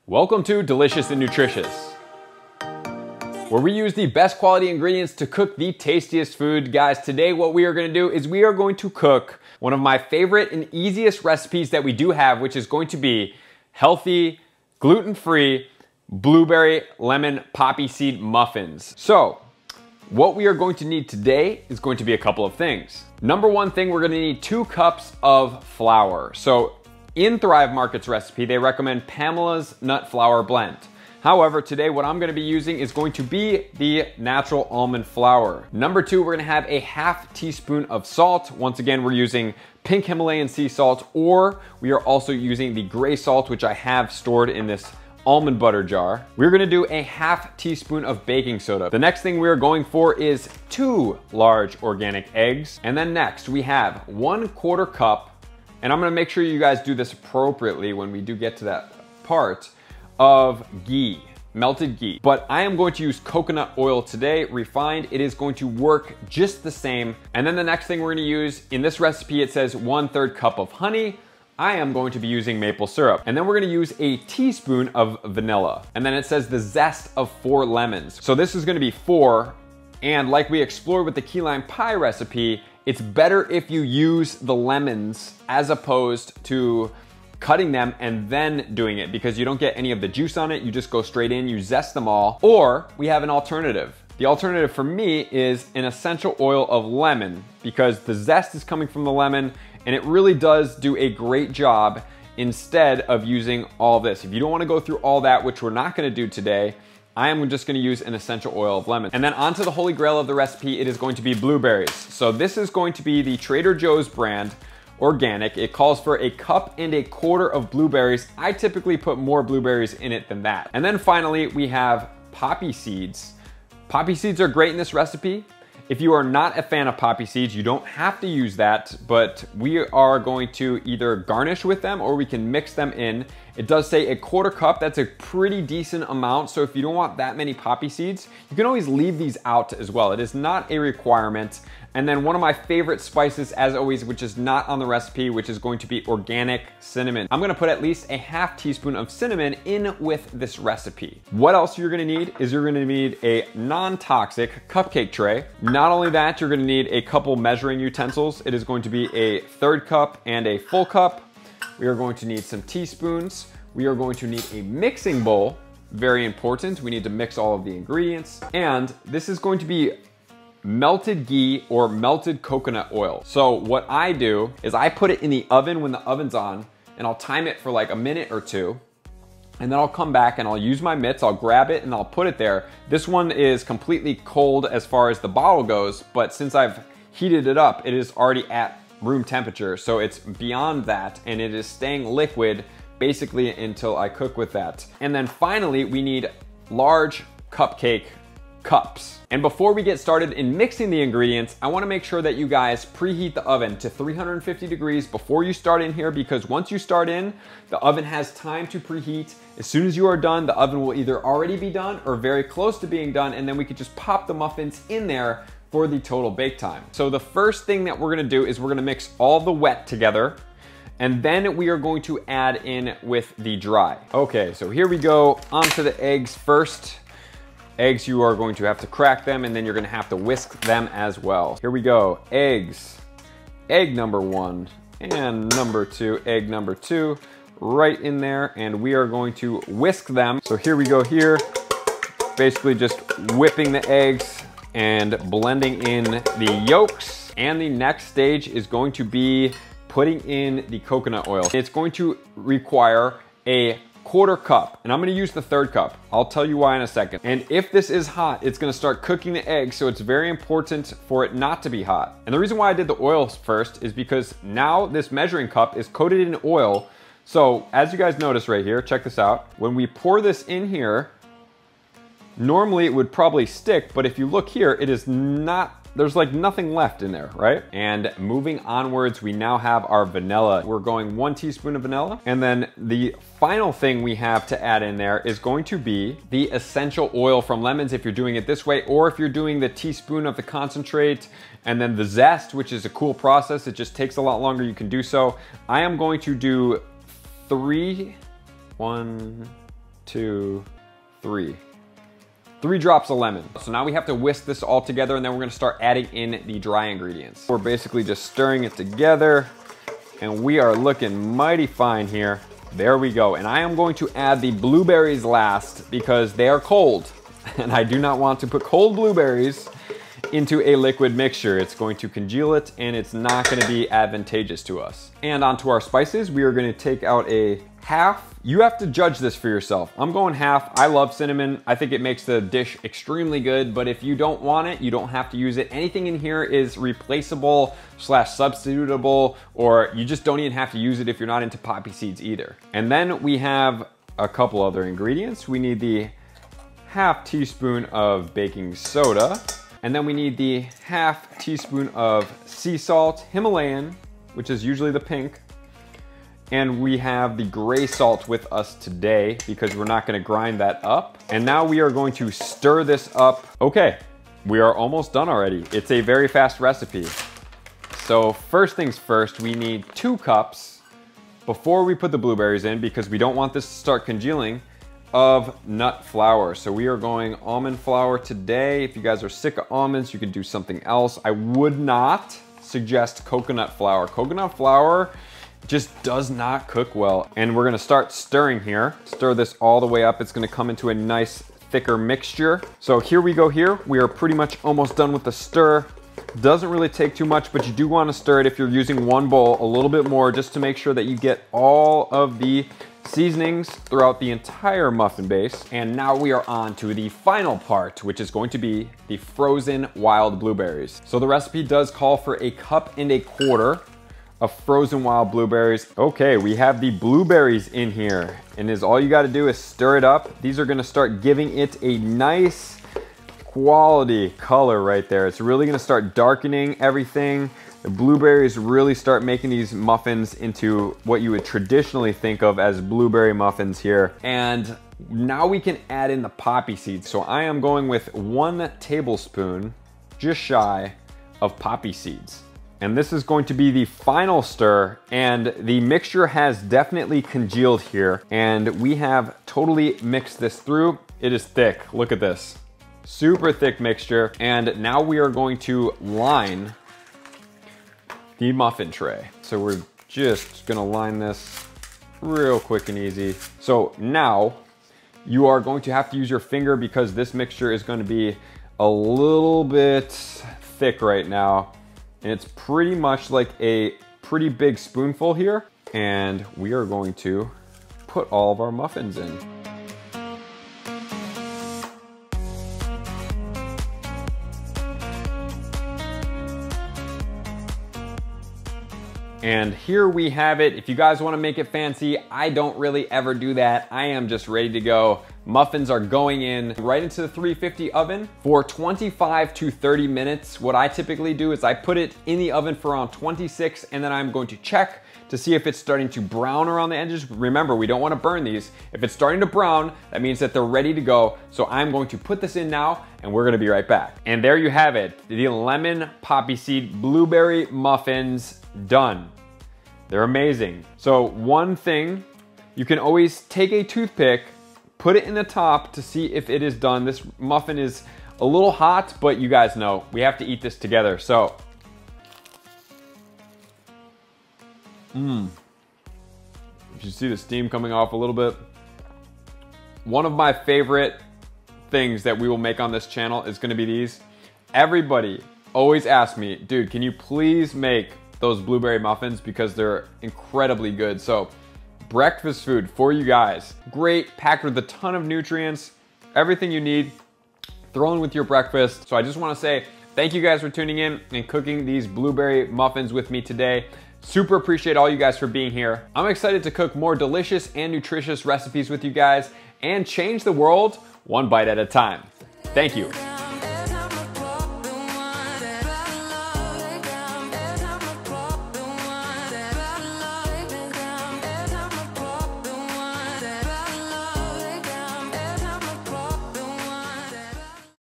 Welcome to Delicious and Nutritious, where we use the best quality ingredients to cook the tastiest food. Guys, today what we are going to do is we are going to cook one of my favorite and easiest recipes that we do have, which is going to be healthy, gluten-free, blueberry lemon poppy seed muffins. So, what we are going to need today is going to be a couple of things. Number one thing, we're going to need 2 cups of flour. So, in Thrive Market's recipe, they recommend Pamela's Nut Flour Blend. However, today what I'm gonna be using is going to be the natural almond flour. Number 2, we're gonna have a ½ teaspoon of salt. Once again, we're using pink Himalayan sea salt, or we are also using the gray salt, which I have stored in this almond butter jar. We're gonna do a ½ teaspoon of baking soda. The next thing we're going for is 2 large organic eggs. And then next we have 1/4 cup, and I'm gonna make sure you guys do this appropriately when we do get to that part, of ghee, melted ghee. But I am going to use coconut oil today, refined. It is going to work just the same. And then the next thing we're gonna use, in this recipe it says 1/3 cup of honey. I am going to be using maple syrup. And then we're gonna use a teaspoon of vanilla. And then it says the zest of 4 lemons. So this is gonna be 4, and like we explored with the key lime pie recipe, it's better if you use the lemons as opposed to cutting them and then doing it, because you don't get any of the juice on it. You just go straight in, you zest them all. Or we have an alternative. The alternative for me is an essential oil of lemon, because the zest is coming from the lemon and it really does do a great job instead of using all this. If you don't want to go through all that, which we're not going to do today, I am just gonna use an essential oil of lemon. And then onto the holy grail of the recipe, it is going to be blueberries. So this is going to be the Trader Joe's brand, organic. It calls for 1 1/4 cup of blueberries. I typically put more blueberries in it than that. And then finally, we have poppy seeds. Poppy seeds are great in this recipe. If you are not a fan of poppy seeds, you don't have to use that, but we are going to either garnish with them or we can mix them in. It does say 1/4 cup, that's a pretty decent amount. So if you don't want that many poppy seeds, you can always leave these out as well. It is not a requirement. And then one of my favorite spices, as always, which is not on the recipe, which is going to be organic cinnamon. I'm gonna put at least a ½ teaspoon of cinnamon in with this recipe. What else you're gonna need is you're gonna need a non-toxic cupcake tray. Not only that, you're gonna need a couple measuring utensils. It is going to be a 1/3 cup and a full cup. We are going to need some teaspoons. We are going to need a mixing bowl. Very important. We need to mix all of the ingredients. And this is going to be melted ghee or melted coconut oil. So what I do is I put it in the oven when the oven's on, and I'll time it for like a minute or 2. And then I'll come back and I'll use my mitts, I'll grab it and I'll put it there. This one is completely cold as far as the bottle goes, but since I've heated it up, it is already at room temperature. So it's beyond that, and it is staying liquid basically until I cook with that. And then finally, we need large cupcake cups. And before we get started in mixing the ingredients, I wanna make sure that you guys preheat the oven to 350 degrees before you start in here, because once you start in, the oven has time to preheat. As soon as you are done, the oven will either already be done or very close to being done, and then we could just pop the muffins in there for the total bake time. So the first thing that we're gonna do is we're gonna mix all the wet together, and then we are going to add in with the dry. Okay, so here we go, onto the eggs first. Eggs, you are going to have to crack them, and then you're gonna have to whisk them as well. Here we go, eggs. Egg number 1 and number 2, egg number 2, right in there, and we are going to whisk them. So here we go here, basically just whipping the eggs and blending in the yolks. And the next stage is going to be putting in the coconut oil. It's going to require a 1/4 cup, and I'm gonna use the 1/3 cup. I'll tell you why in a second. And if this is hot, it's gonna start cooking the eggs, so it's very important for it not to be hot. And the reason why I did the oils first is because now this measuring cup is coated in oil. So as you guys notice right here, check this out. When we pour this in here, normally it would probably stick, but if you look here, it is not, there's like nothing left in there, right? And moving onwards, we now have our vanilla. We're going 1 teaspoon of vanilla. And then the final thing we have to add in there is going to be the essential oil from lemons if you're doing it this way, or if you're doing the teaspoon of the concentrate and then the zest, which is a cool process. It just takes a lot longer, you can do so. I am going to do 3, 1, 2, 3. 3 drops of lemon. So now we have to whisk this all together, and then we're gonna start adding in the dry ingredients. We're basically just stirring it together, and we are looking mighty fine here. There we go. And I am going to add the blueberries last because they are cold. And I do not want to put cold blueberries into a liquid mixture. It's going to congeal it, and it's not gonna be advantageous to us. And onto our spices, we are gonna take out a half. You have to judge this for yourself. I'm going half. I love cinnamon. I think it makes the dish extremely good, but if you don't want it, you don't have to use it. Anything in here is replaceable / substitutable, or you just don't even have to use it if you're not into poppy seeds either. And then we have a couple other ingredients. We need the half teaspoon of baking soda, and then we need the half teaspoon of sea salt, Himalayan, which is usually the pink. And we have the gray salt with us today because we're not gonna grind that up. And now we are going to stir this up. Okay, we are almost done already. It's a very fast recipe. So first things first, we need 2 cups before we put the blueberries in, because we don't want this to start congealing, of nut flour. So we are going almond flour today. If you guys are sick of almonds, you can do something else. I would not suggest coconut flour. Coconut flour just does not cook well. And we're gonna start stirring here. Stir this all the way up. It's gonna come into a nice thicker mixture. So here we go here. We are pretty much almost done with the stir. Doesn't really take too much, but you do wanna stir it if you're using one bowl a little bit more, just to make sure that you get all of the seasonings throughout the entire muffin base. And now we are on to the final part, which is going to be the frozen wild blueberries. So the recipe does call for 1.25 cups of frozen wild blueberries. Okay, we have the blueberries in here, and all you gotta do is stir it up. These are gonna start giving it a nice quality color right there. It's really gonna start darkening everything. The blueberries really start making these muffins into what you would traditionally think of as blueberry muffins here. And now we can add in the poppy seeds. So I am going with 1 tablespoon, just shy, of poppy seeds. And this is going to be the final stir, and the mixture has definitely congealed here, and we have totally mixed this through. It is thick, look at this. Super thick mixture, and now we are going to line the muffin tray. So we're just gonna line this real quick and easy. So now you are going to have to use your finger because this mixture is going to be a little bit thick right now. And it's pretty much like a pretty big spoonful here. And we are going to put all of our muffins in. And here we have it. If you guys want to make it fancy, I don't really ever do that. I am just ready to go. Muffins are going in right into the 350 oven for 25 to 30 minutes. What I typically do is I put it in the oven for around 26, and then I'm going to check to see if it's starting to brown around the edges. Remember, we don't want to burn these. If it's starting to brown, that means that they're ready to go. So I'm going to put this in now, and we're gonna be right back. And there you have it, the lemon poppy seed blueberry muffins done. They're amazing. So one thing, you can always take a toothpick, put it in the top to see if it is done. This muffin is a little hot, but you guys know, we have to eat this together. So, you should see the steam coming off a little bit. One of my favorite things that we will make on this channel is gonna be these. Everybody always asks me, dude, can you please make those blueberry muffins, because they're incredibly good. So breakfast food for you guys. Great, packed with a ton of nutrients, everything you need, thrown with your breakfast. So I just want to say thank you guys for tuning in and cooking these blueberry muffins with me today. Super appreciate all you guys for being here. I'm excited to cook more delicious and nutritious recipes with you guys and change the world one bite at a time. Thank you.